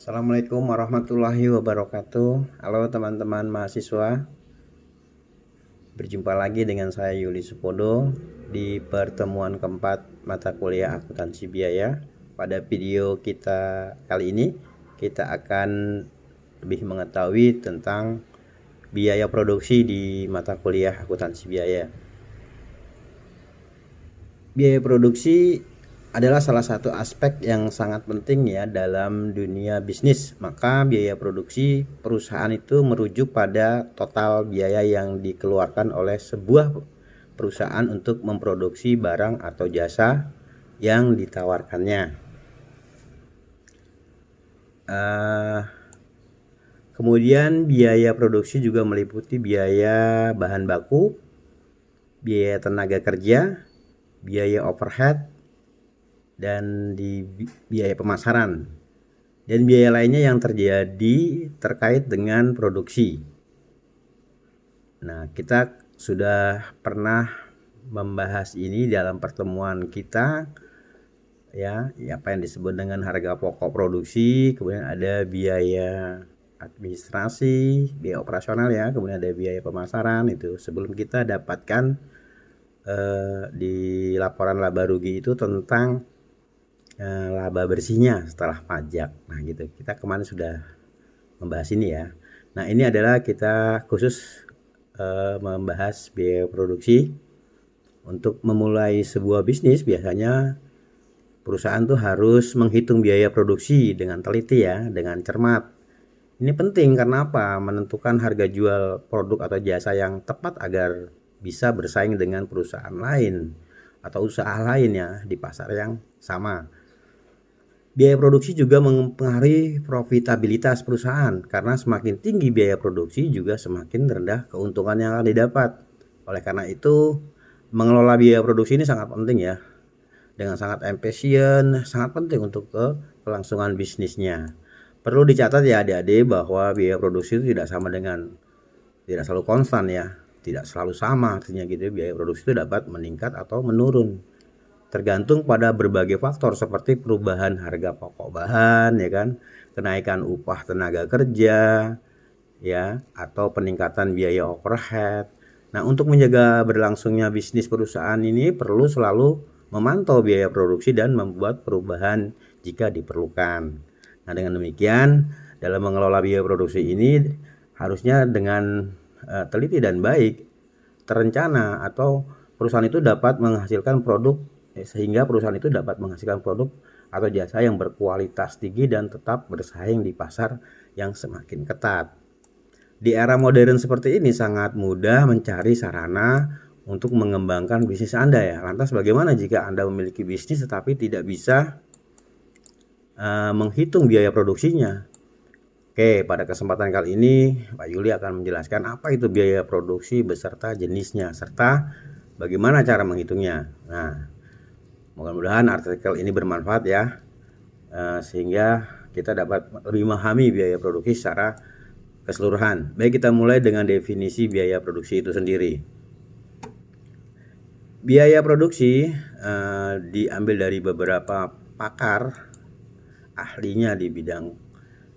Assalamualaikum warahmatullahi wabarakatuh. Halo teman-teman mahasiswa. Berjumpa lagi dengan saya Yuli Supodo di pertemuan keempat mata kuliah akuntansi biaya. Pada video kita kali ini kita akan lebih mengetahui tentang biaya produksi di mata kuliah akuntansi biaya. Biaya produksi adalah salah satu aspek yang sangat penting ya dalam dunia bisnis. Maka biaya produksi perusahaan itu merujuk pada total biaya yang dikeluarkan oleh sebuah perusahaan untuk memproduksi barang atau jasa yang ditawarkannya. Kemudian biaya produksi juga meliputi biaya bahan baku, biaya tenaga kerja, biaya overhead, dan di biaya pemasaran dan biaya lainnya yang terjadi terkait dengan produksi. Nah, kita sudah pernah membahas ini dalam pertemuan kita ya, apa yang disebut dengan harga pokok produksi, kemudian ada biaya administrasi, biaya operasional ya, kemudian ada biaya pemasaran. Itu sebelum kita dapatkan di laporan laba rugi itu tentang laba bersihnya setelah pajak. Nah gitu, kita kemarin sudah membahas ini ya. Nah ini adalah kita khusus membahas biaya produksi. Untuk memulai sebuah bisnis biasanya perusahaan tuh harus menghitung biaya produksi dengan teliti ya, dengan cermat. Ini penting karena apa? Menentukan harga jual produk atau jasa yang tepat agar bisa bersaing dengan perusahaan lain atau usaha lain ya di pasar yang sama. Biaya produksi juga mempengaruhi profitabilitas perusahaan karena semakin tinggi biaya produksi juga semakin rendah keuntungan yang akan didapat. Oleh karena itu, mengelola biaya produksi ini sangat penting ya. Dengan sangat efisien, sangat penting untuk kelangsungan bisnisnya. Perlu dicatat ya adik-adik bahwa biaya produksi itu tidak selalu konstan ya. Tidak selalu sama artinya gitu. Biaya produksi itu dapat meningkat atau menurun. Tergantung pada berbagai faktor seperti perubahan harga pokok bahan ya kan, kenaikan upah tenaga kerja ya, atau peningkatan biaya overhead. Nah, untuk menjaga berlangsungnya bisnis perusahaan ini perlu selalu memantau biaya produksi dan membuat perubahan jika diperlukan. Nah, dengan demikian dalam mengelola biaya produksi ini harusnya dengan teliti dan baik terencana atau perusahaan itu dapat menghasilkan produk sehingga perusahaan itu dapat menghasilkan produk atau jasa yang berkualitas tinggi dan tetap bersaing di pasar yang semakin ketat. Di era modern seperti ini sangat mudah mencari sarana untuk mengembangkan bisnis Anda ya. Lantas bagaimana jika Anda memiliki bisnis tetapi tidak bisa menghitung biaya produksinya? Oke, pada kesempatan kali ini Pak Yuli akan menjelaskan apa itu biaya produksi beserta jenisnya serta bagaimana cara menghitungnya. Nah, mudah-mudahan artikel ini bermanfaat ya, sehingga kita dapat lebih memahami biaya produksi secara keseluruhan. Baik, kita mulai dengan definisi biaya produksi itu sendiri. Biaya produksi diambil dari beberapa pakar ahlinya di bidang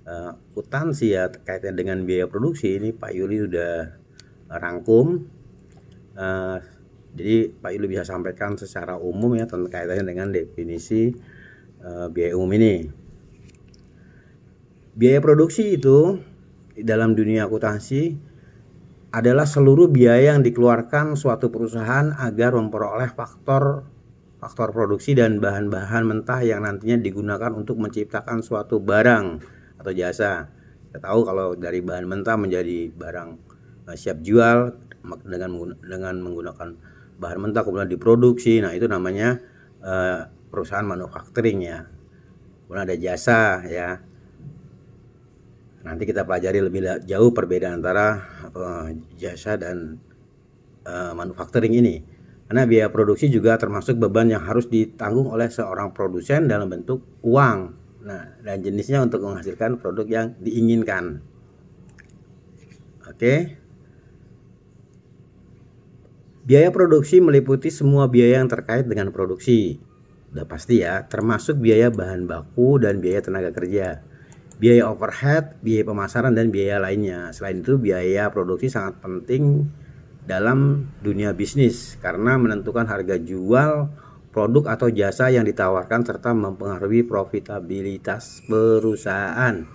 akuntansi ya, kaitan dengan biaya produksi. Ini Pak Yuli sudah rangkum. Jadi Pak Yuli bisa sampaikan secara umum ya tentang kaitannya dengan definisi biaya umum ini. Biaya produksi itu dalam dunia akuntansi adalah seluruh biaya yang dikeluarkan suatu perusahaan agar memperoleh faktor produksi dan bahan-bahan mentah yang nantinya digunakan untuk menciptakan suatu barang atau jasa. Kita tahu kalau dari bahan mentah menjadi barang siap jual dengan menggunakan bahan mentah kemudian diproduksi. Nah, itu namanya perusahaan manufacturing ya. Kemudian ada jasa ya. Nanti kita pelajari lebih jauh perbedaan antara jasa dan manufacturing ini. Karena biaya produksi juga termasuk beban yang harus ditanggung oleh seorang produsen dalam bentuk uang. Nah, dan jenisnya untuk menghasilkan produk yang diinginkan. Oke. Biaya produksi meliputi semua biaya yang terkait dengan produksi. Udah pasti ya, termasuk biaya bahan baku dan biaya tenaga kerja. biaya overhead, biaya pemasaran, dan biaya lainnya. Selain itu, biaya produksi sangat penting dalam dunia bisnis karena menentukan harga jual produk atau jasa yang ditawarkan serta mempengaruhi profitabilitas perusahaan.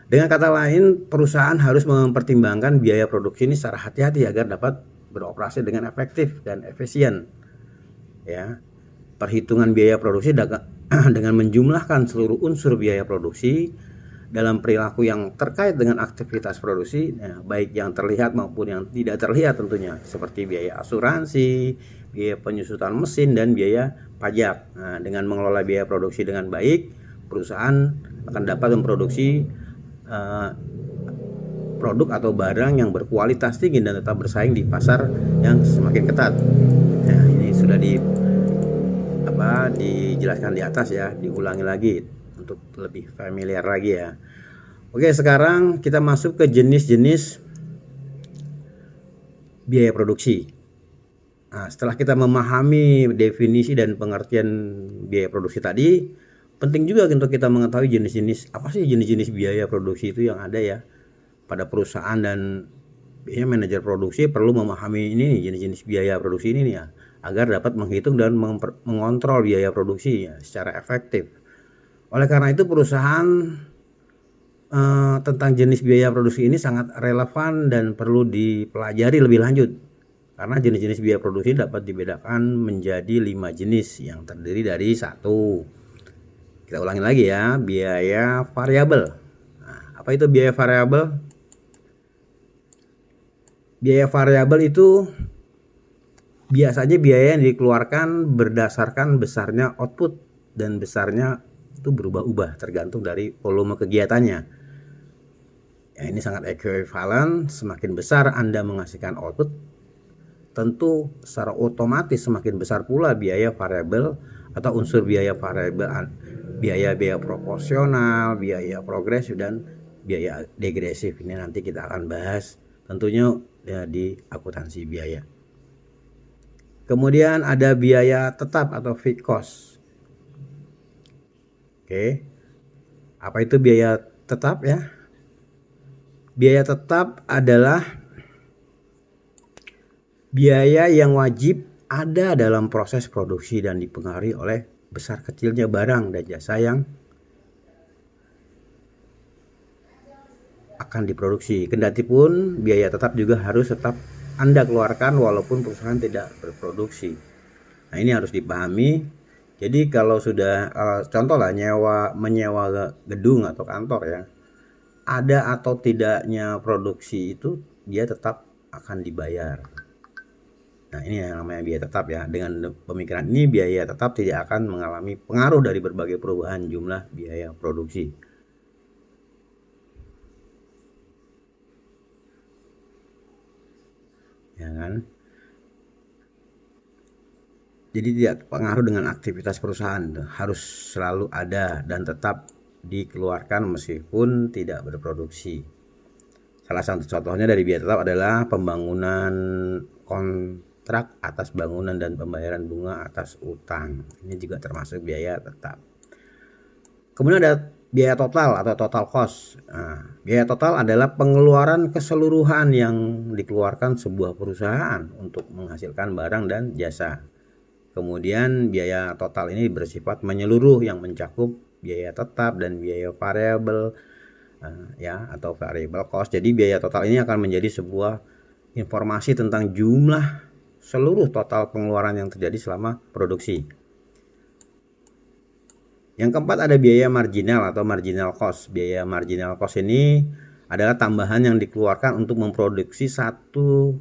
Dengan kata lain, perusahaan harus mempertimbangkan biaya produksi ini secara hati-hati agar dapat beroperasi dengan efektif dan efisien. Ya, perhitungan biaya produksi dengan menjumlahkan seluruh unsur biaya produksi dalam perilaku yang terkait dengan aktivitas produksi, ya, baik yang terlihat maupun yang tidak terlihat tentunya, seperti biaya asuransi, biaya penyusutan mesin, dan biaya pajak. Nah, dengan mengelola biaya produksi dengan baik, perusahaan akan dapat memproduksi produk atau barang yang berkualitas tinggi dan tetap bersaing di pasar yang semakin ketat. Nah, ini sudah dijelaskan di atas ya, diulangi lagi untuk lebih familiar lagi ya. Oke, sekarang kita masuk ke jenis-jenis biaya produksi. Nah, setelah kita memahami definisi dan pengertian biaya produksi tadi, penting juga untuk kita mengetahui jenis-jenis apa sih jenis-jenis biaya produksi itu yang ada ya pada perusahaan, dan biasanya manajer produksi perlu memahami ini jenis-jenis biaya produksi ini ya, agar dapat menghitung dan mengontrol biaya produksi ya, secara efektif. Oleh karena itu, perusahaan tentang jenis biaya produksi ini sangat relevan dan perlu dipelajari lebih lanjut. Karena jenis-jenis biaya produksi dapat dibedakan menjadi 5 jenis yang terdiri dari 1. Kita ulangi lagi ya, biaya variabel. Nah, apa itu biaya variabel? Biaya variabel itu biasanya biaya yang dikeluarkan berdasarkan besarnya output, dan besarnya itu berubah-ubah tergantung dari volume kegiatannya. Ya, ini sangat ekuivalen, semakin besar Anda menghasilkan output, tentu secara otomatis semakin besar pula biaya variabel atau unsur biaya variabel, biaya proporsional, biaya progresif, dan biaya degresif. Ini nanti kita akan bahas tentunya ya di akuntansi biaya. Kemudian ada biaya tetap atau fixed cost. Oke. Apa itu biaya tetap ya? Biaya tetap adalah biaya yang wajib ada dalam proses produksi dan dipengaruhi oleh besar kecilnya barang dan jasa yang akan diproduksi. Kendati pun biaya tetap juga harus tetap Anda keluarkan walaupun perusahaan tidak berproduksi. Nah, ini harus dipahami. Jadi kalau sudah contoh lah menyewa gedung atau kantor ya, ada atau tidaknya produksi itu dia tetap akan dibayar. Nah, ini yang namanya biaya tetap ya. Dengan pemikiran ini, biaya tetap tidak akan mengalami pengaruh dari berbagai perubahan jumlah biaya produksi. Ya kan? Jadi tidak pengaruh dengan aktivitas perusahaan, harus selalu ada dan tetap dikeluarkan meskipun tidak berproduksi. Salah satu contohnya dari biaya tetap adalah pembangunan kontrak atas bangunan dan pembayaran bunga atas utang. Ini juga termasuk biaya tetap. Kemudian ada biaya total atau total cost. Nah, biaya total adalah pengeluaran keseluruhan yang dikeluarkan sebuah perusahaan untuk menghasilkan barang dan jasa. Kemudian biaya total ini bersifat menyeluruh yang mencakup biaya tetap dan biaya variabel ya, atau variable cost. Jadi biaya total ini akan menjadi sebuah informasi tentang jumlah seluruh total pengeluaran yang terjadi selama produksi. Yang keempat ada biaya marginal atau marginal cost. Biaya marginal cost ini adalah tambahan yang dikeluarkan untuk memproduksi satu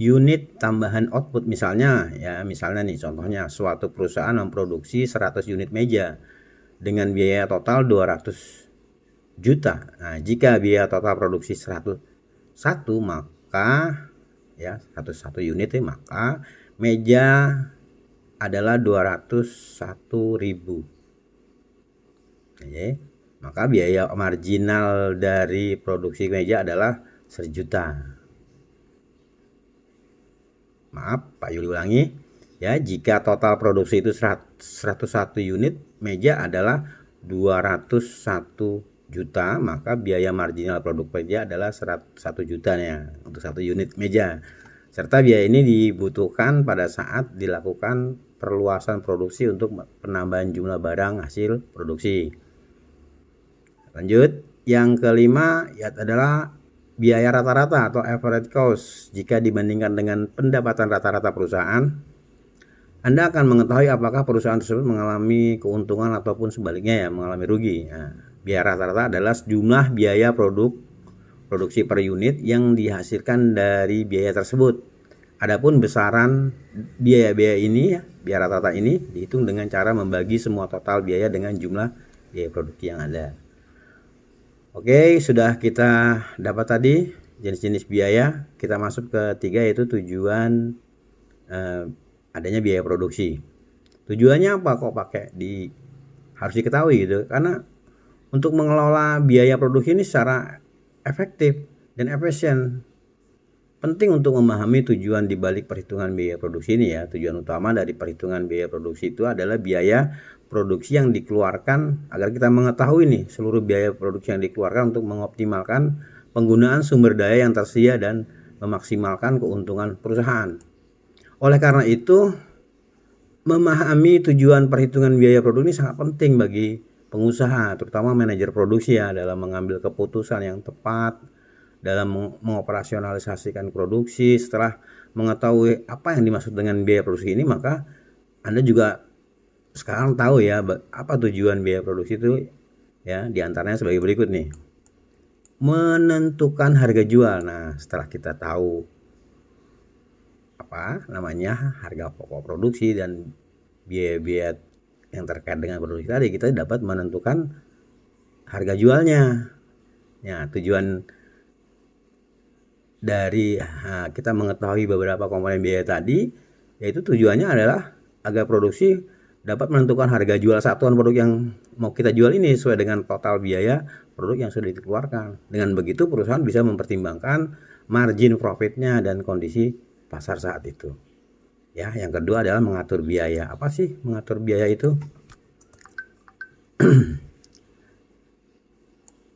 unit tambahan output. Misalnya nih contohnya, suatu perusahaan memproduksi 100 unit meja dengan biaya total 200 juta. Nah, jika biaya total produksi 101, maka ya 101 unit ya, maka meja adalah 201.000. Oke, maka biaya marginal dari produksi meja adalah 1 juta. Maaf, Pak Yuli ulangi ya, jika total produksi itu 101 unit, meja adalah 201 juta, maka biaya marginal produk meja adalah 1 jutanya untuk 1 unit meja. Serta biaya ini dibutuhkan pada saat dilakukan perluasan produksi untuk penambahan jumlah barang hasil produksi. Lanjut, yang kelima adalah biaya rata-rata atau average cost. Jika dibandingkan dengan pendapatan rata-rata perusahaan, Anda akan mengetahui apakah perusahaan tersebut mengalami keuntungan ataupun sebaliknya mengalami rugi. Nah, biaya rata-rata adalah jumlah biaya produksi per unit yang dihasilkan dari biaya tersebut. Adapun besaran biaya-biaya ini, biaya rata-rata ini dihitung dengan cara membagi semua total biaya dengan jumlah biaya produksi yang ada. Oke, sudah kita dapat tadi jenis-jenis biaya. Kita masuk ke 3, yaitu tujuan adanya biaya produksi. Tujuannya apa kok pakai harus diketahui gitu, karena untuk mengelola biaya produksi ini secara efektif dan efisien. Penting untuk memahami tujuan dibalik perhitungan biaya produksi ini ya. Tujuan utama dari perhitungan biaya produksi itu adalah biaya produksi yang dikeluarkan, agar kita mengetahui nih seluruh biaya produksi yang dikeluarkan untuk mengoptimalkan penggunaan sumber daya yang tersedia dan memaksimalkan keuntungan perusahaan. Oleh karena itu, memahami tujuan perhitungan biaya produksi ini sangat penting bagi pengusaha, terutama manajer produksi ya, dalam mengambil keputusan yang tepat dalam mengoperasionalisasikan produksi. Setelah mengetahui apa yang dimaksud dengan biaya produksi ini, maka Anda juga sekarang tahu ya apa tujuan biaya produksi itu ya. Diantaranya sebagai berikut nih: menentukan harga jual. Nah, setelah kita tahu apa namanya harga pokok produksi dan biaya-biaya yang terkait dengan produksi tadi, kita dapat menentukan harga jualnya. Ya, tujuan dari kita mengetahui beberapa komponen biaya tadi, yaitu tujuannya adalah agar produksi dapat menentukan harga jual satuan produk yang mau kita jual ini sesuai dengan total biaya produk yang sudah dikeluarkan. Dengan begitu perusahaan bisa mempertimbangkan margin profitnya dan kondisi pasar saat itu. Ya, yang kedua adalah mengatur biaya. Apa sih mengatur biaya itu?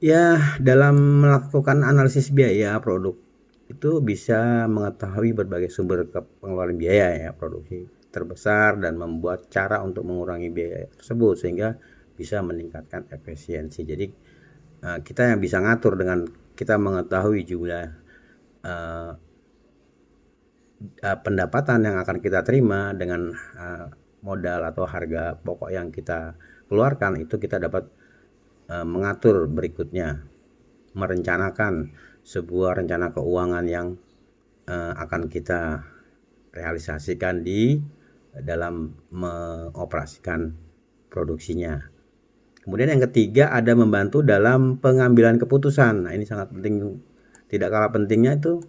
Ya, dalam melakukan analisis biaya produk itu bisa mengetahui berbagai sumber pengeluaran biaya ya produksi terbesar dan membuat cara untuk mengurangi biaya tersebut sehingga bisa meningkatkan efisiensi. Jadi kita yang bisa ngatur dengan kita mengetahui jumlah pendapatan yang akan kita terima dengan modal atau harga pokok yang kita keluarkan, itu kita dapat mengatur berikutnya, merencanakan sebuah rencana keuangan yang akan kita realisasikan di dalam mengoperasikan produksinya. Kemudian yang ketiga ada membantu dalam pengambilan keputusan. Nah, ini sangat penting, tidak kalah pentingnya itu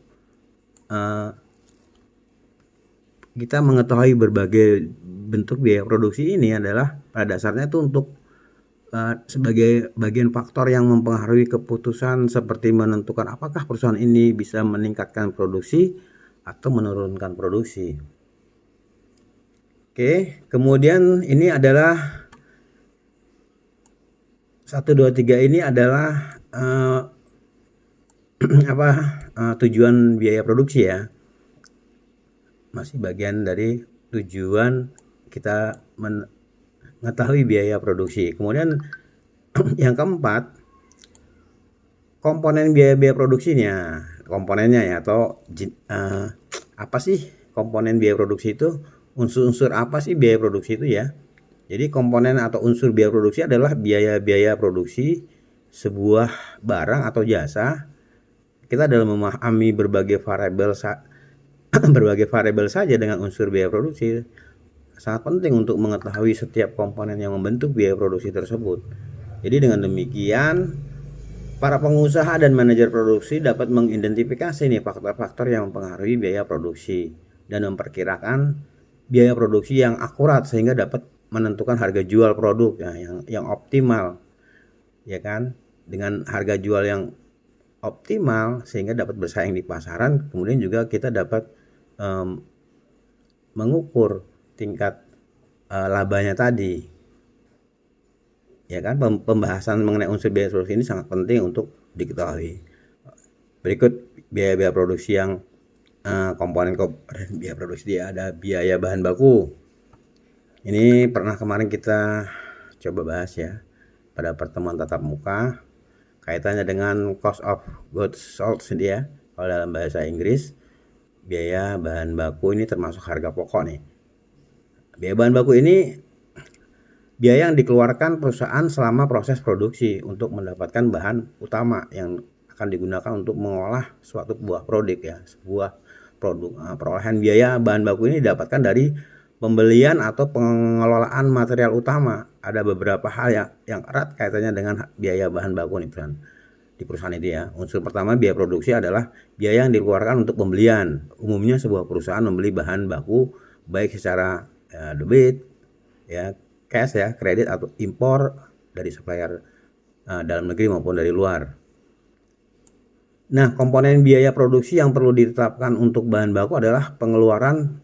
kita mengetahui berbagai bentuk biaya produksi ini adalah pada dasarnya itu untuk sebagai bagian faktor yang mempengaruhi keputusan, seperti menentukan apakah perusahaan ini bisa meningkatkan produksi atau menurunkan produksi. Oke, kemudian ini adalah 1, 2, 3 ini adalah tujuan biaya produksi ya. Masih bagian dari tujuan kita mengetahui biaya produksi. Kemudian yang keempat, komponen biaya produksinya, komponennya ya, atau apa sih komponen biaya produksi itu, unsur-unsur apa sih biaya produksi itu ya. Jadi komponen atau unsur biaya produksi adalah biaya-biaya produksi sebuah barang atau jasa. Kita dalam memahami berbagai variabel saja dengan unsur biaya produksi, sangat penting untuk mengetahui setiap komponen yang membentuk biaya produksi tersebut. Jadi dengan demikian, para pengusaha dan manajer produksi dapat mengidentifikasi nih faktor-faktor yang mempengaruhi biaya produksi dan memperkirakan biaya produksi yang akurat sehingga dapat menentukan harga jual produk ya, yang optimal, ya kan? Dengan harga jual yang optimal sehingga dapat bersaing di pasaran. Kemudian juga kita dapat mengukur tingkat labanya tadi. Ya kan, pembahasan mengenai unsur biaya produksi ini sangat penting untuk diketahui. Berikut biaya-biaya produksi yang komponen biaya produksi, dia ada biaya bahan baku. Ini pernah kemarin kita coba bahas ya pada pertemuan tatap muka, kaitannya dengan cost of goods sold ya. Kalau dalam bahasa Inggris, biaya bahan baku ini termasuk harga pokok nih. Biaya bahan baku ini biaya yang dikeluarkan perusahaan selama proses produksi untuk mendapatkan bahan utama yang akan digunakan untuk mengolah suatu buah produk ya, sebuah produk. Perolehan biaya bahan baku ini didapatkan dari pembelian atau pengelolaan material utama. Ada beberapa hal yang erat kaitannya dengan biaya bahan baku nih di perusahaan itu ya. Unsur pertama biaya produksi adalah biaya yang dikeluarkan untuk pembelian. Umumnya sebuah perusahaan membeli bahan baku baik secara debit ya, cash ya, kredit atau impor dari supplier dalam negeri maupun dari luar. Nah, komponen biaya produksi yang perlu ditetapkan untuk bahan baku adalah pengeluaran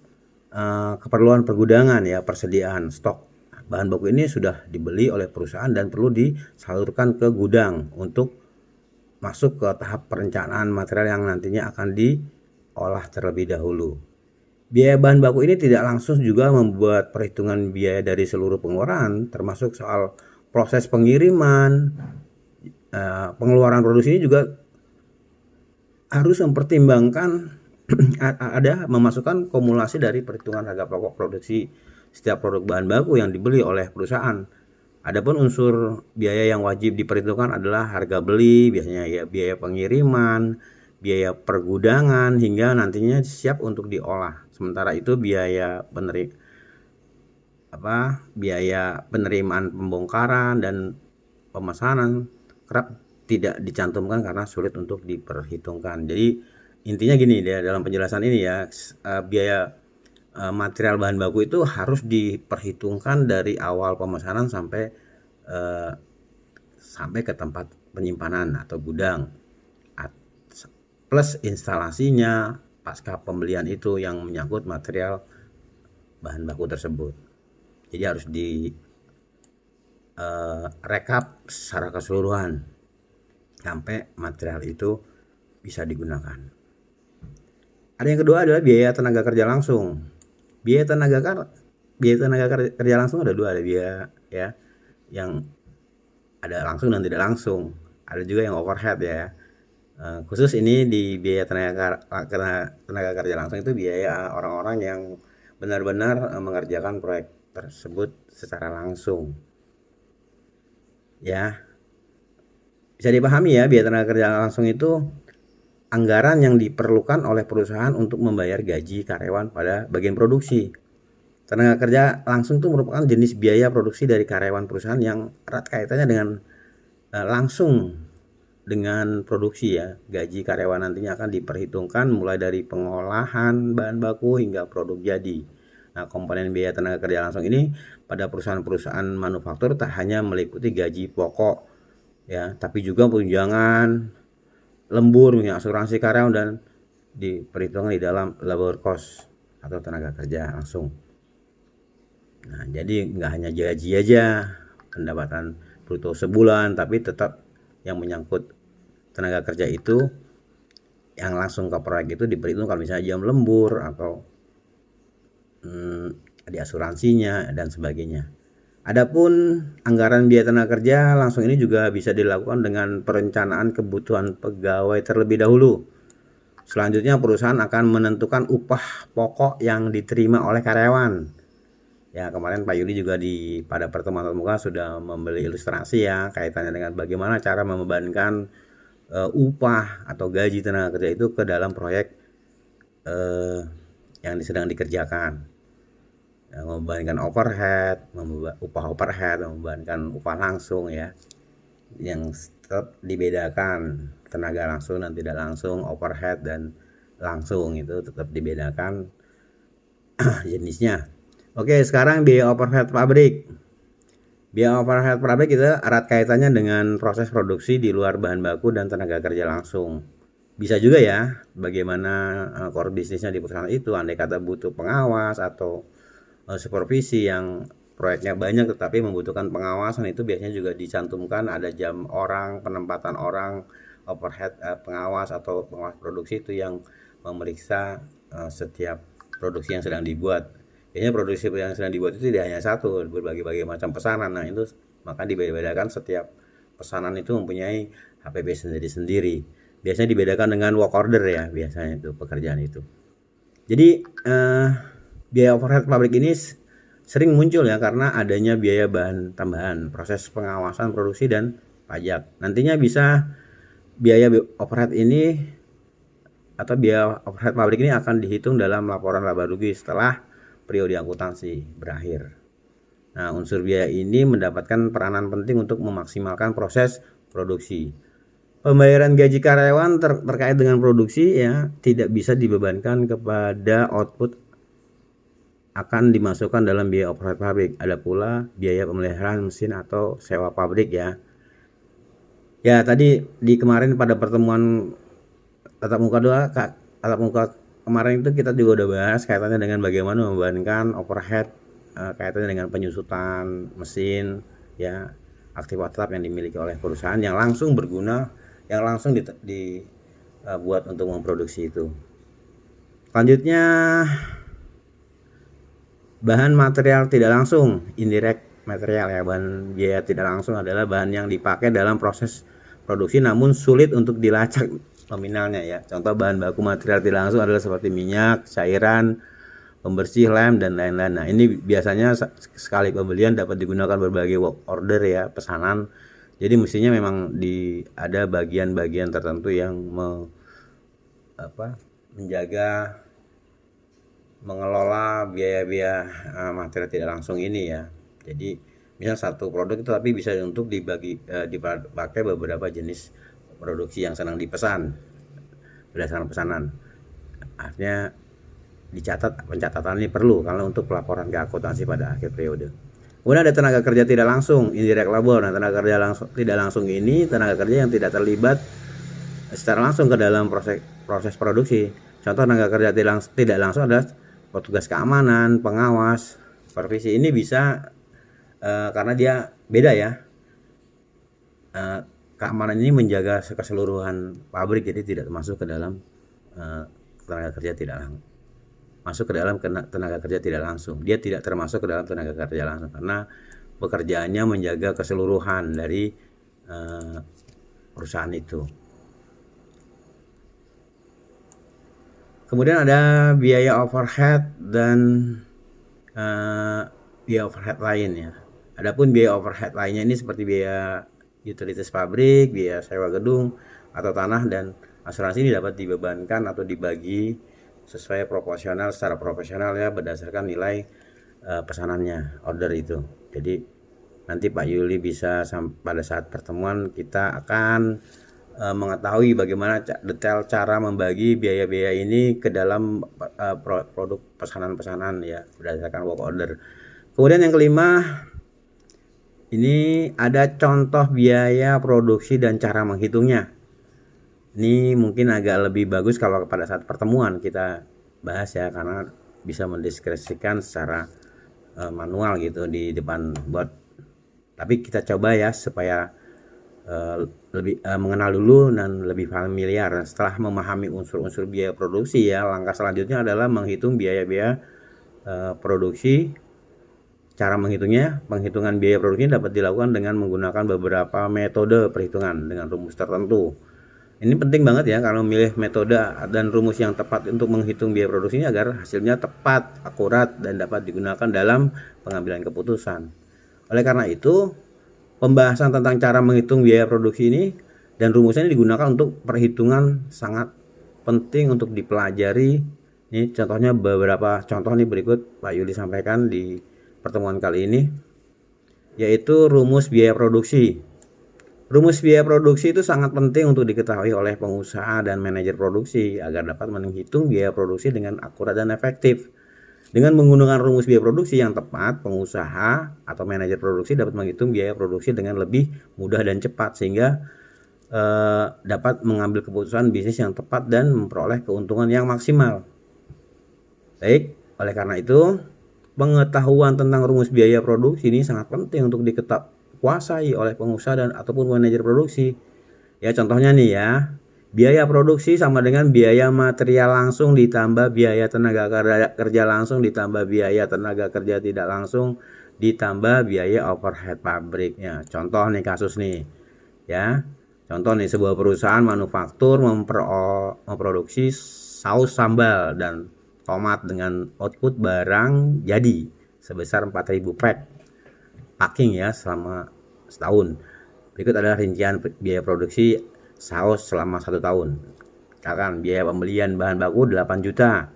keperluan pergudangan ya, persediaan stok. Bahan baku ini sudah dibeli oleh perusahaan dan perlu disalurkan ke gudang untuk masuk ke tahap perencanaan material yang nantinya akan diolah terlebih dahulu. Biaya bahan baku ini tidak langsung juga membuat perhitungan biaya dari seluruh pengeluaran, termasuk soal proses pengiriman, pengeluaran produksi ini juga harus mempertimbangkan ada memasukkan kumulasi dari perhitungan harga pokok produksi setiap produk bahan baku yang dibeli oleh perusahaan. Adapun unsur biaya yang wajib diperhitungkan adalah harga beli, biasanya ya biaya pengiriman, biaya pergudangan hingga nantinya siap untuk diolah. Sementara itu biaya penerimaan pembongkaran dan pemesanan kerap tidak dicantumkan karena sulit untuk diperhitungkan. Jadi intinya gini ya, dalam penjelasan ini ya, biaya material bahan baku itu harus diperhitungkan dari awal pemesanan sampai ke tempat penyimpanan atau gudang, plus instalasinya pasca pembelian itu yang menyangkut material bahan baku tersebut. Jadi harus di rekap secara keseluruhan sampai material itu bisa digunakan. Ada yang kedua adalah biaya tenaga kerja langsung. Biaya tenaga kerja langsung ada dua, ada biaya ya yang ada langsung dan tidak langsung. Ada juga yang overhead ya. Khusus ini di biaya tenaga kerja langsung itu biaya orang-orang yang benar-benar mengerjakan proyek tersebut secara langsung. Ya. Bisa dipahami ya, biaya tenaga kerja langsung itu anggaran yang diperlukan oleh perusahaan untuk membayar gaji karyawan pada bagian produksi. Tenaga kerja langsung itu merupakan jenis biaya produksi dari karyawan perusahaan yang erat kaitannya dengan langsung dengan produksi ya. Gaji karyawan nantinya akan diperhitungkan mulai dari pengolahan bahan baku hingga produk jadi. Nah, komponen biaya tenaga kerja langsung ini pada perusahaan-perusahaan manufaktur tak hanya meliputi gaji pokok ya, tapi juga tunjangan, lembur, asuransi karyawan, dan diperhitungkan di dalam labor cost atau tenaga kerja langsung. Nah, jadi nggak hanya gaji aja, pendapatan bruto sebulan, tapi tetap yang menyangkut tenaga kerja itu yang langsung ke proyek itu diperhitungkan, misalnya jam lembur atau di asuransinya dan sebagainya. Adapun anggaran biaya tenaga kerja langsung ini juga bisa dilakukan dengan perencanaan kebutuhan pegawai terlebih dahulu. Selanjutnya perusahaan akan menentukan upah pokok yang diterima oleh karyawan. Ya, kemarin Pak Yudi juga pada pertemuan tatap muka sudah memberi ilustrasi ya kaitannya dengan bagaimana cara membebankan upah atau gaji tenaga kerja itu ke dalam proyek yang sedang dikerjakan. Membebankan overhead, upah overhead, membebankan upah langsung ya, yang tetap dibedakan tenaga langsung dan tidak langsung, overhead dan langsung itu tetap dibedakan jenisnya. Oke, sekarang biaya overhead pabrik. Biaya overhead pabrik kita erat kaitannya dengan proses produksi di luar bahan baku dan tenaga kerja langsung. Bisa juga ya bagaimana core bisnisnya di perusahaan itu, andai kata butuh pengawas atau supervisi yang proyeknya banyak tetapi membutuhkan pengawasan, itu biasanya juga dicantumkan ada jam orang, penempatan orang, overhead pengawas atau pengawas produksi itu yang memeriksa setiap produksi yang sedang dibuat. Biasanya produksi yang sedang dibuat itu tidak hanya satu, berbagai macam pesanan. Nah itu maka dibedakan, setiap pesanan itu mempunyai HPP sendiri-sendiri. Biasanya dibedakan dengan work order ya, biasanya itu pekerjaan itu. Jadi biaya overhead pabrik ini sering muncul ya karena adanya biaya bahan tambahan, proses pengawasan produksi dan pajak. Nantinya bisa biaya overhead ini atau biaya overhead pabrik ini akan dihitung dalam laporan laba rugi setelah periode akuntansi berakhir. Nah, unsur biaya ini mendapatkan peranan penting untuk memaksimalkan proses produksi. Pembayaran gaji karyawan terkait dengan produksi ya tidak bisa dibebankan kepada output, akan dimasukkan dalam biaya overhead pabrik. Ada pula biaya pemeliharaan mesin atau sewa pabrik ya. Ya tadi di kemarin pada pertemuan tatap muka kemarin itu kita juga udah bahas kaitannya dengan bagaimana membebankan overhead kaitannya dengan penyusutan mesin ya, aktivitas tetap yang dimiliki oleh perusahaan yang langsung berguna, yang langsung dibuat untuk memproduksi itu. Selanjutnya bahan material tidak langsung, indirect material ya. Bahan biaya tidak langsung adalah bahan yang dipakai dalam proses produksi namun sulit untuk dilacak nominalnya ya. Contoh bahan baku material tidak langsung adalah seperti minyak, cairan, pembersih, lem dan lain-lain. Nah, ini biasanya sekali pembelian dapat digunakan berbagai work order ya, pesanan. Jadi mestinya memang ada bagian-bagian tertentu yang menjaga, mengelola biaya-biaya material tidak langsung ini ya. Jadi misal satu produk itu tapi bisa untuk dipakai beberapa jenis produksi yang sedang dipesan berdasarkan pesanan. Artinya dicatat, pencatatan ini perlu kalau untuk pelaporan ke akuntansi pada akhir periode. Kemudian ada tenaga kerja tidak langsung, indirect labor. Nah, tenaga kerja tidak langsung ini tenaga kerja yang tidak terlibat secara langsung ke dalam proses produksi. Contoh tenaga kerja tidak langsung adalah petugas keamanan, pengawas, supervisi. Ini bisa karena dia beda ya. Keamanan ini menjaga keseluruhan pabrik, jadi tidak masuk ke dalam tenaga kerja tidak langsung. Masuk ke dalam tenaga kerja tidak langsung. Dia tidak termasuk ke dalam tenaga kerja langsung karena pekerjaannya menjaga keseluruhan dari perusahaan itu. Kemudian ada biaya overhead dan biaya overhead lain ya. Adapun biaya overhead lainnya ini seperti biaya utilitas pabrik, biaya sewa gedung atau tanah dan asuransi, ini dapat dibebankan atau dibagi sesuai proporsional, secara proporsional ya, berdasarkan nilai pesanannya, order itu. Jadi nanti Pak Yuli bisa pada saat pertemuan kita akan mengetahui bagaimana detail cara membagi biaya-biaya ini ke dalam produk pesanan-pesanan ya, berdasarkan work order. Kemudian yang kelima, ini ada contoh biaya produksi dan cara menghitungnya. Ini mungkin agak lebih bagus kalau pada saat pertemuan kita bahas ya, karena bisa mendeskripsikan secara manual gitu di depan board. Tapi kita coba ya supaya lebih mengenal dulu dan lebih familiar. Setelah memahami unsur-unsur biaya produksi ya, langkah selanjutnya adalah menghitung biaya-biaya produksi. Cara menghitungnya, penghitungan biaya produksi dapat dilakukan dengan menggunakan beberapa metode perhitungan dengan rumus tertentu. Ini penting banget ya kalau memilih metode dan rumus yang tepat untuk menghitung biaya produksi ini agar hasilnya tepat, akurat dan dapat digunakan dalam pengambilan keputusan. Oleh karena itu, pembahasan tentang cara menghitung biaya produksi ini dan rumusnya ini digunakan untuk perhitungan sangat penting untuk dipelajari. Ini contohnya beberapa contoh nih berikut Pak Yuli sampaikan di pertemuan kali ini, yaitu rumus biaya produksi. Rumus biaya produksi itu sangat penting untuk diketahui oleh pengusaha dan manajer produksi agar dapat menghitung biaya produksi dengan akurat dan efektif. Dengan menggunakan rumus biaya produksi yang tepat, pengusaha atau manajer produksi dapat menghitung biaya produksi dengan lebih mudah dan cepat sehingga dapat mengambil keputusan bisnis yang tepat dan memperoleh keuntungan yang maksimal. Baik, oleh karena itu Pengetahuan tentang rumus biaya produksi ini sangat penting untuk dikuasai oleh pengusaha dan ataupun manajer produksi. Ya, contohnya nih ya, biaya produksi sama dengan biaya material langsung ditambah biaya tenaga kerja langsung ditambah biaya tenaga kerja tidak langsung ditambah biaya overhead pabriknya. Contoh nih kasus nih ya, contoh nih sebuah perusahaan manufaktur memproduksi saus sambal dan tomat dengan output barang jadi sebesar 4.000 pack packing ya selama setahun. Berikut adalah rincian biaya produksi saus selama 1 tahun. Misalkan biaya pembelian bahan baku 8 juta,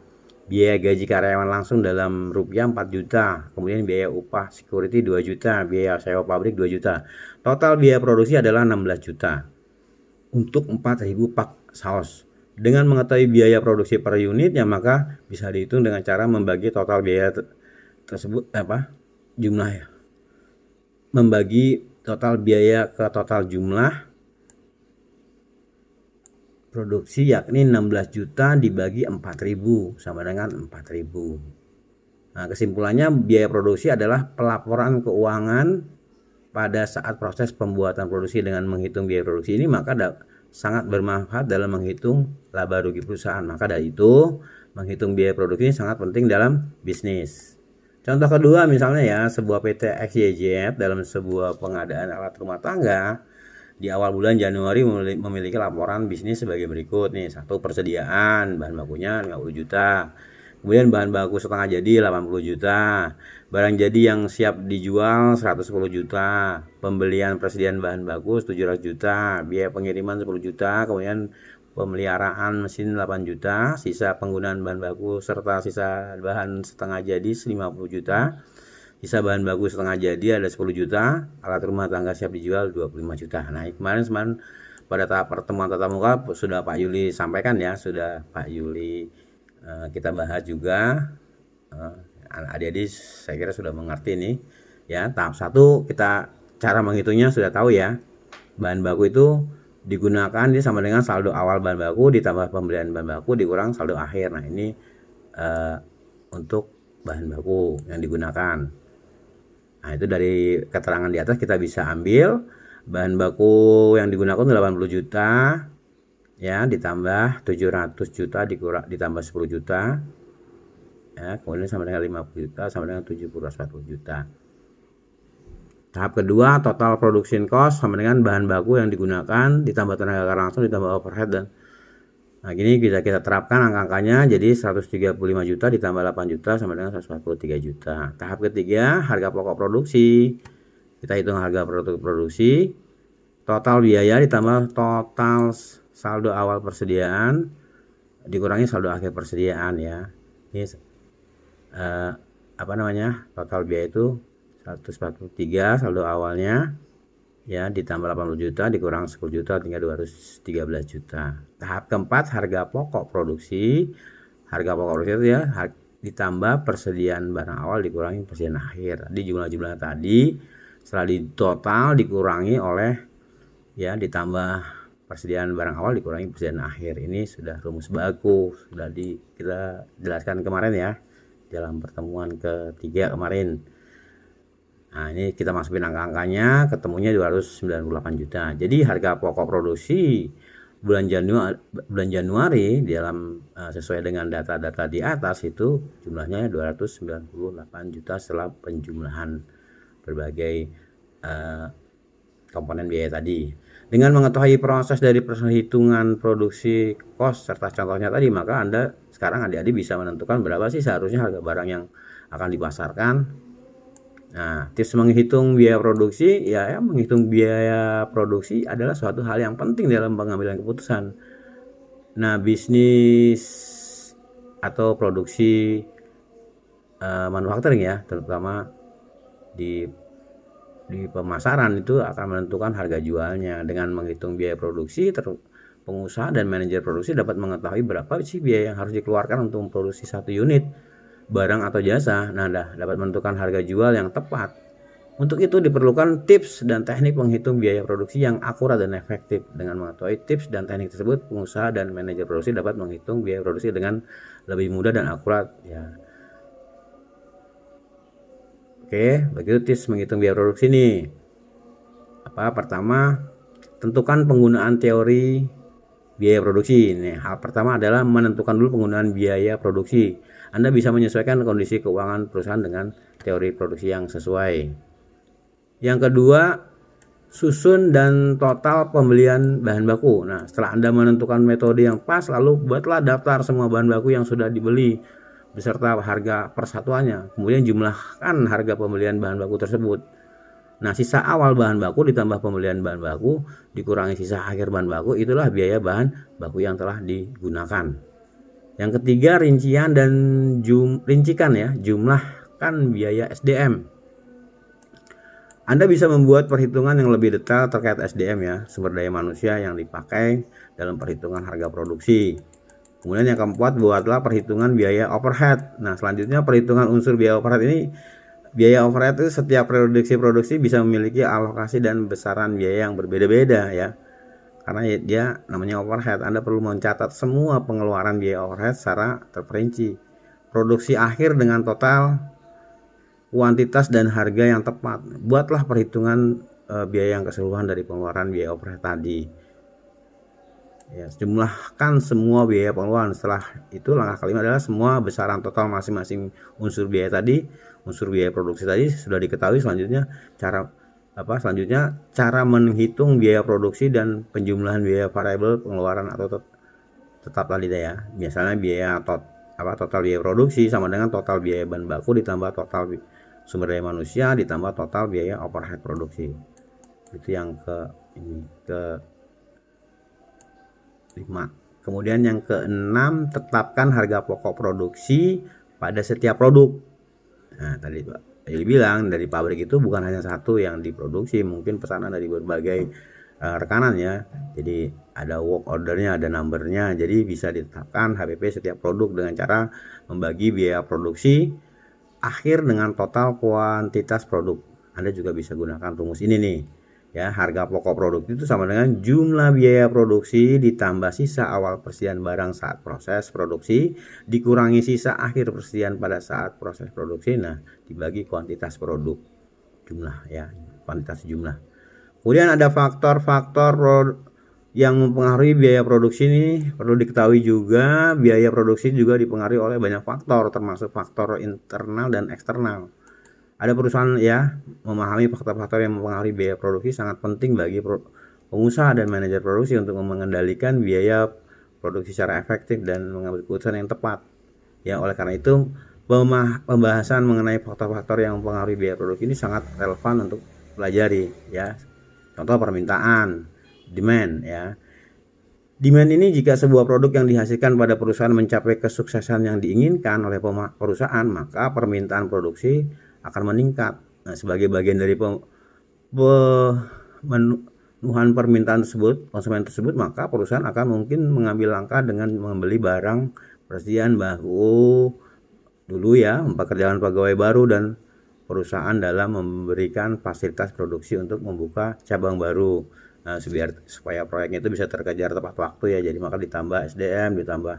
biaya gaji karyawan langsung dalam rupiah 4 juta, kemudian biaya upah security 2 juta, biaya sewa pabrik 2 juta. Total biaya produksi adalah 16 juta untuk 4.000 pak saus. Dengan mengetahui biaya produksi per unitnya, maka bisa dihitung dengan cara membagi total biaya tersebut jumlah ya. Membagi total biaya ke total jumlah produksi, yakni 16 juta dibagi 4.000 sama dengan 4.000. Nah, kesimpulannya biaya produksi adalah pelaporan keuangan pada saat proses pembuatan produksi. Dengan menghitung biaya produksi ini maka sangat bermanfaat dalam menghitung laba rugi perusahaan. Maka dari itu menghitung biaya produksi ini sangat penting dalam bisnis. Contoh kedua misalnya ya, sebuah PT XYZ dalam sebuah pengadaan alat rumah tangga di awal bulan Januari memiliki laporan bisnis sebagai berikut nih. 1. Persediaan bahan bakunya 50 juta. Kemudian bahan baku setengah jadi 80 juta. Barang jadi yang siap dijual 110 juta. Pembelian persediaan bahan baku 700 juta. Biaya pengiriman 10 juta. Kemudian pemeliharaan mesin 8 juta. Sisa penggunaan bahan baku serta sisa bahan setengah jadi 50 juta. Sisa bahan baku setengah jadi ada 10 juta. Alat rumah tangga siap dijual 25 juta. Nah, kemarin pada tahap pertemuan tatap muka sudah Pak Yuli sampaikan ya. Sudah Pak Yuli kita bahas juga. Adik-adik saya kira sudah mengerti nih ya. Tahap 1 kita cara menghitungnya sudah tahu ya. Bahan baku itu digunakan dia sama dengan saldo awal bahan baku ditambah pembelian bahan baku dikurang saldo akhir. Nah, ini untuk bahan baku yang digunakan. Nah, itu dari keterangan di atas kita bisa ambil bahan baku yang digunakan 80 juta ya, ditambah 700 juta ditambah 10 juta ya, kemudian sama dengan 50 juta sama dengan 740 juta. Tahap kedua, total production cost sama dengan bahan baku yang digunakan ditambah tenaga kerja langsung ditambah overhead dan nah gini kita terapkan angka-angkanya. Jadi 135 juta ditambah 8 juta sama dengan 143 juta. Tahap ketiga, harga pokok produksi. Kita hitung harga produksi, total biaya ditambah total saldo awal persediaan dikurangi saldo akhir persediaan ya. Ini total biaya itu 143 saldo awalnya ya, ditambah 80 juta dikurang 10 juta tinggal 213 juta. Tahap keempat, harga pokok produksi. Harga pokok produksi itu ya ditambah persediaan barang awal dikurangi persediaan akhir. Di jumlah-jumlah tadi setelah ditotal dikurangi oleh ya ditambah persediaan barang awal dikurangi persediaan akhir. Ini sudah rumus baku, sudah kita jelaskan kemarin ya dalam pertemuan ketiga kemarin. Nah, ini kita masukin angka-angkanya, ketemunya 298 juta. Jadi harga pokok produksi bulan Januari dalam sesuai dengan data-data di atas itu jumlahnya 298 juta setelah penjumlahan berbagai komponen biaya tadi. Dengan mengetahui proses dari perhitungan produksi cost serta contohnya tadi, maka Anda sekarang adik-adik bisa menentukan berapa sih seharusnya harga barang yang akan dipasarkan. Nah, tips menghitung biaya produksi ya menghitung biaya produksi adalah suatu hal yang penting dalam pengambilan keputusan. Nah, bisnis atau produksi manufacturing ya, terutama di pemasaran itu akan menentukan harga jualnya. Dengan menghitung biaya produksi, pengusaha dan manajer produksi dapat mengetahui berapa sih biaya yang harus dikeluarkan untuk memproduksi satu unit barang atau jasa. Nah, dapat menentukan harga jual yang tepat. Untuk itu diperlukan tips dan teknik menghitung biaya produksi yang akurat dan efektif. Dengan mengetahui tips dan teknik tersebut, pengusaha dan manajer produksi dapat menghitung biaya produksi dengan lebih mudah dan akurat ya. Oke, begitu tips menghitung biaya produksi nih. Pertama, tentukan penggunaan teori biaya produksi. Nih, hal pertama adalah menentukan dulu penggunaan biaya produksi. Anda bisa menyesuaikan kondisi keuangan perusahaan dengan teori produksi yang sesuai. Yang kedua, susun dan total pembelian bahan baku. Nah, setelah Anda menentukan metode yang pas, lalu buatlah daftar semua bahan baku yang sudah dibeli beserta harga persatuannya. Kemudian jumlahkan harga pembelian bahan baku tersebut. Nah, sisa awal bahan baku ditambah pembelian bahan baku dikurangi sisa akhir bahan baku, itulah biaya bahan baku yang telah digunakan. Yang ketiga, rincian dan jumlahkan biaya SDM. Anda bisa membuat perhitungan yang lebih detail terkait SDM ya, sumber daya manusia yang dipakai dalam perhitungan harga produksi. Kemudian yang keempat, buatlah perhitungan biaya overhead. Nah, selanjutnya perhitungan unsur biaya overhead ini. Biaya overhead itu setiap produksi bisa memiliki alokasi dan besaran biaya yang berbeda-beda ya. Karena dia namanya overhead, Anda perlu mencatat semua pengeluaran biaya overhead secara terperinci. Produksi akhir dengan total, kuantitas dan harga yang tepat. Buatlah perhitungan biaya yang keseluruhan dari pengeluaran biaya overhead tadi. Ya, jumlahkan semua biaya pengeluaran. Setelah itu langkah kelima adalah semua besaran total masing-masing unsur biaya tadi, unsur biaya produksi tadi sudah diketahui. Selanjutnya cara menghitung biaya produksi dan penjumlahan biaya variabel pengeluaran atau tetap tadi ya. Misalnya biaya total biaya produksi sama dengan total biaya bahan baku ditambah total sumber daya manusia ditambah total biaya overhead produksi. Itu yang ke 5. Kemudian yang ke-6, tetapkan harga pokok produksi pada setiap produk. Nah, tadi Pak Yuli bilang dari pabrik itu bukan hanya satu yang diproduksi, mungkin pesanan dari berbagai rekanan ya. Jadi ada work ordernya, ada numbernya, jadi bisa ditetapkan HPP setiap produk dengan cara membagi biaya produksi akhir dengan total kuantitas produk. Anda juga bisa gunakan rumus ini nih. Ya, harga pokok produk itu sama dengan jumlah biaya produksi ditambah sisa awal persediaan barang saat proses produksi dikurangi sisa akhir persediaan pada saat proses produksi. Nah, dibagi kuantitas produk jumlah ya, kuantitas jumlah. Kemudian ada faktor-faktor yang mempengaruhi biaya produksi ini. Perlu diketahui juga biaya produksi juga dipengaruhi oleh banyak faktor, termasuk faktor internal dan eksternal. Ada perusahaan ya, memahami faktor-faktor yang mempengaruhi biaya produksi sangat penting bagi pengusaha dan manajer produksi untuk mengendalikan biaya produksi secara efektif dan mengambil keputusan yang tepat. Ya, oleh karena itu pembahasan mengenai faktor-faktor yang mempengaruhi biaya produksi ini sangat relevan untuk pelajari ya. Contoh permintaan, demand ya. Demand ini jika sebuah produk yang dihasilkan pada perusahaan mencapai kesuksesan yang diinginkan oleh perusahaan, maka permintaan produksi akan meningkat. Nah, sebagai bagian dari pemenuhan permintaan konsumen tersebut, maka perusahaan akan mungkin mengambil langkah dengan membeli barang persediaan baru dulu ya, mempekerjakan pegawai baru dan perusahaan dalam memberikan fasilitas produksi untuk membuka cabang baru. Nah, supaya proyeknya itu bisa terkejar tepat waktu ya, jadi maka ditambah SDM, ditambah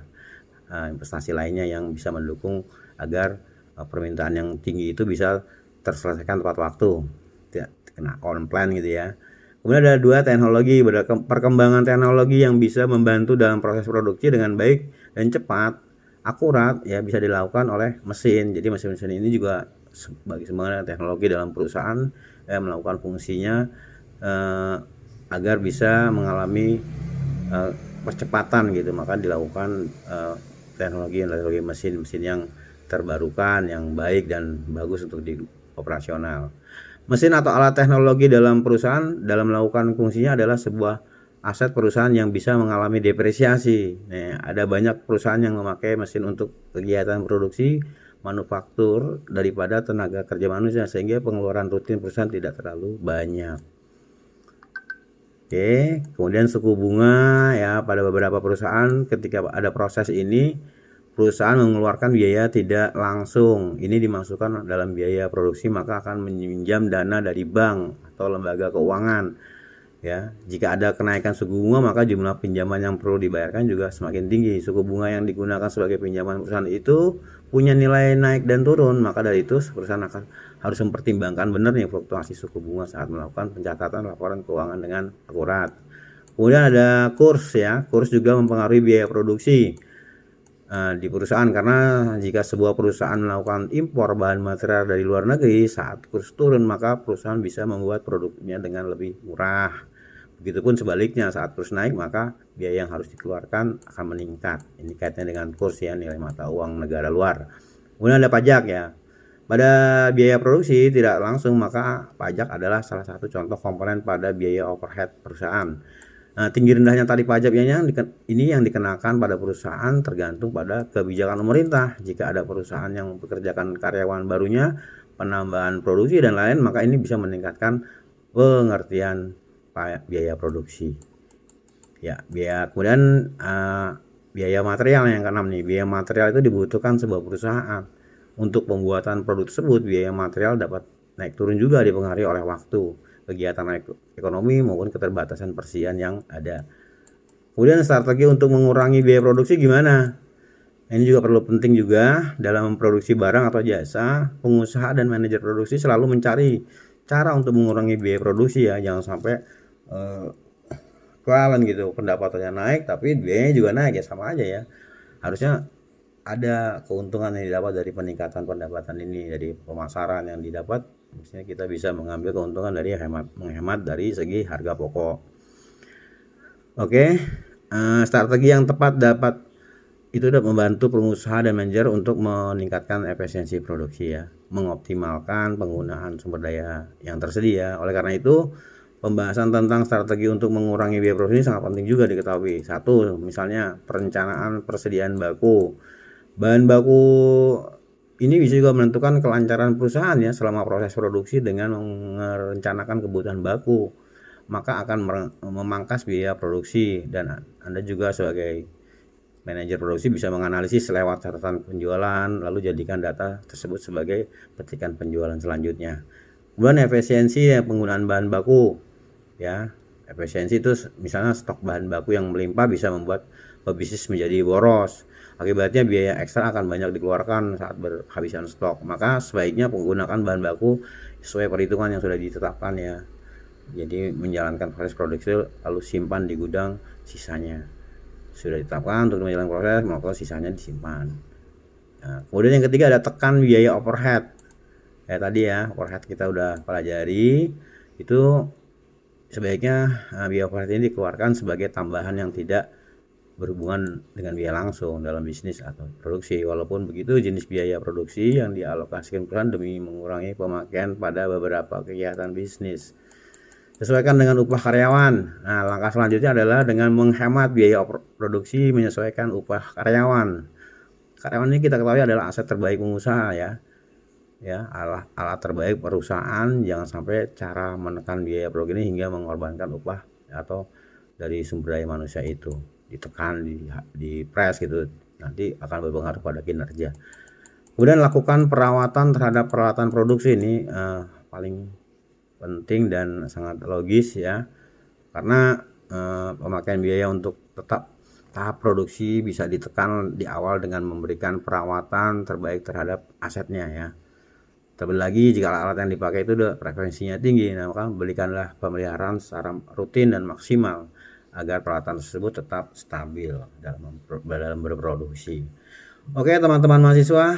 investasi lainnya yang bisa mendukung agar permintaan yang tinggi itu bisa terselesaikan tepat waktu, tidak kena on plan gitu ya. Kemudian ada 2, teknologi. Perkembangan teknologi yang bisa membantu dalam proses produksi dengan baik dan cepat, akurat ya, bisa dilakukan oleh mesin. Jadi mesin-mesin ini juga sebagai semangat teknologi dalam perusahaan melakukan fungsinya agar bisa mengalami percepatan gitu, maka dilakukan teknologi mesin-mesin yang terbarukan, yang baik dan bagus untuk dioperasional. Mesin atau alat teknologi dalam perusahaan dalam melakukan fungsinya adalah sebuah aset perusahaan yang bisa mengalami depresiasi. Nah, ada banyak perusahaan yang memakai mesin untuk kegiatan produksi manufaktur daripada tenaga kerja manusia, sehingga pengeluaran rutin perusahaan tidak terlalu banyak. Oke, kemudian suku bunga ya, pada beberapa perusahaan ketika ada proses ini perusahaan mengeluarkan biaya tidak langsung. Ini dimasukkan dalam biaya produksi, maka akan meminjam dana dari bank atau lembaga keuangan. Ya, jika ada kenaikan suku bunga maka jumlah pinjaman yang perlu dibayarkan juga semakin tinggi. Suku bunga yang digunakan sebagai pinjaman perusahaan itu punya nilai naik dan turun, maka dari itu perusahaan akan harus mempertimbangkan benar nih fluktuasi suku bunga saat melakukan pencatatan laporan keuangan dengan akurat. Kemudian ada kurs ya, kurs juga mempengaruhi biaya produksi di perusahaan, karena jika sebuah perusahaan melakukan impor bahan material dari luar negeri, saat kurs turun maka perusahaan bisa membuat produknya dengan lebih murah. Begitupun sebaliknya, saat kurs naik maka biaya yang harus dikeluarkan akan meningkat. Ini kaitannya dengan kurs ya, nilai mata uang negara luar. Kemudian ada pajak ya. Pada biaya produksi tidak langsung maka pajak adalah salah satu contoh komponen pada biaya overhead perusahaan. Nah, tinggi rendahnya tarif pajak ini yang dikenakan pada perusahaan tergantung pada kebijakan pemerintah. Jika ada perusahaan yang mempekerjakan karyawan barunya, penambahan produksi dan lain, maka ini bisa meningkatkan pengertian biaya produksi. Ya, kemudian biaya material yang keenam nih. Biaya material itu dibutuhkan sebuah perusahaan. Untuk pembuatan produk tersebut, biaya material dapat naik turun juga dipengaruhi oleh waktu, kegiatan ekonomi maupun keterbatasan persediaan yang ada. Kemudian strategi untuk mengurangi biaya produksi gimana? Ini juga perlu penting juga dalam memproduksi barang atau jasa. Pengusaha dan manajer produksi selalu mencari cara untuk mengurangi biaya produksi ya, jangan sampai kualan gitu, pendapatannya naik tapi biayanya juga naik ya, sama aja ya. Harusnya ada keuntungan yang didapat dari peningkatan pendapatan ini, dari pemasaran yang didapat, misalnya kita bisa mengambil keuntungan dari menghemat dari segi harga pokok. Oke, strategi yang tepat dapat membantu pengusaha dan manajer untuk meningkatkan efisiensi produksi ya, mengoptimalkan penggunaan sumber daya yang tersedia. Oleh karena itu, pembahasan tentang strategi untuk mengurangi biaya produksi sangat penting juga diketahui. Satu, misalnya perencanaan persediaan baku. Bahan baku ini bisa juga menentukan kelancaran perusahaan ya selama proses produksi. Dengan merencanakan kebutuhan baku, maka akan memangkas biaya produksi, dan Anda juga sebagai manajer produksi bisa menganalisis lewat catatan penjualan, lalu jadikan data tersebut sebagai petikan penjualan selanjutnya. Kemudian efisiensi ya, penggunaan bahan baku ya. Efisiensi itu misalnya stok bahan baku yang melimpah bisa membuat pebisnis menjadi boros. Akibatnya biaya ekstra akan banyak dikeluarkan saat berhabisan stok. Maka sebaiknya menggunakan bahan baku sesuai perhitungan yang sudah ditetapkan ya. Jadi menjalankan proses produksi lalu simpan di gudang sisanya. Sudah ditetapkan untuk menjalankan proses, maka sisanya disimpan. Nah, kemudian yang ketiga ada tekan biaya overhead. Ya tadi ya, overhead kita udah pelajari. Itu sebaiknya biaya overhead ini dikeluarkan sebagai tambahan yang tidak berhubungan dengan biaya langsung dalam bisnis atau produksi. Walaupun begitu, jenis biaya produksi yang dialokasikan perusahaan demi mengurangi pemakaian pada beberapa kegiatan bisnis. Sesuaikan dengan upah karyawan. Nah, langkah selanjutnya adalah dengan menghemat biaya produksi, menyesuaikan upah karyawan. Karyawan ini kita ketahui adalah aset terbaik pengusaha ya. Ya, alat terbaik perusahaan. Jangan sampai cara menekan biaya produksi ini hingga mengorbankan upah atau dari sumber daya manusia itu ditekan, di press gitu, nanti akan berpengaruh pada kinerja. Kemudian lakukan perawatan terhadap peralatan produksi. Ini paling penting dan sangat logis ya, karena pemakaian biaya untuk tetap tahap produksi bisa ditekan di awal dengan memberikan perawatan terbaik terhadap asetnya ya. Terlebih lagi jika alat yang dipakai itu frekuensinya tinggi, nah maka berikanlah pemeliharaan secara rutin dan maksimal agar peralatan tersebut tetap stabil dalam berproduksi. Oke teman-teman mahasiswa,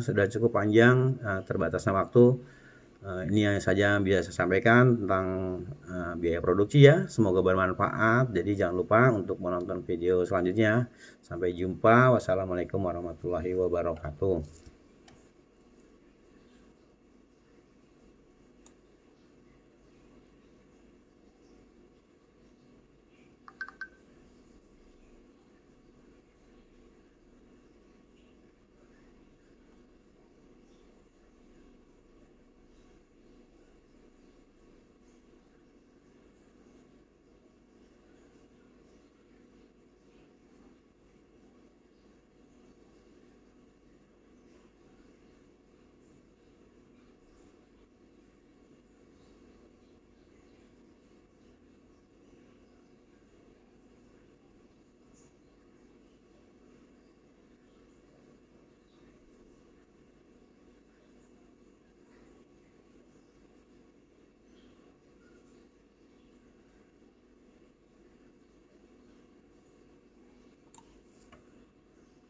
sudah cukup panjang terbatasnya waktu. Ini yang saja bisa saya sampaikan tentang biaya produksi ya. Semoga bermanfaat. Jadi jangan lupa untuk menonton video selanjutnya. Sampai jumpa. Wassalamualaikum warahmatullahi wabarakatuh.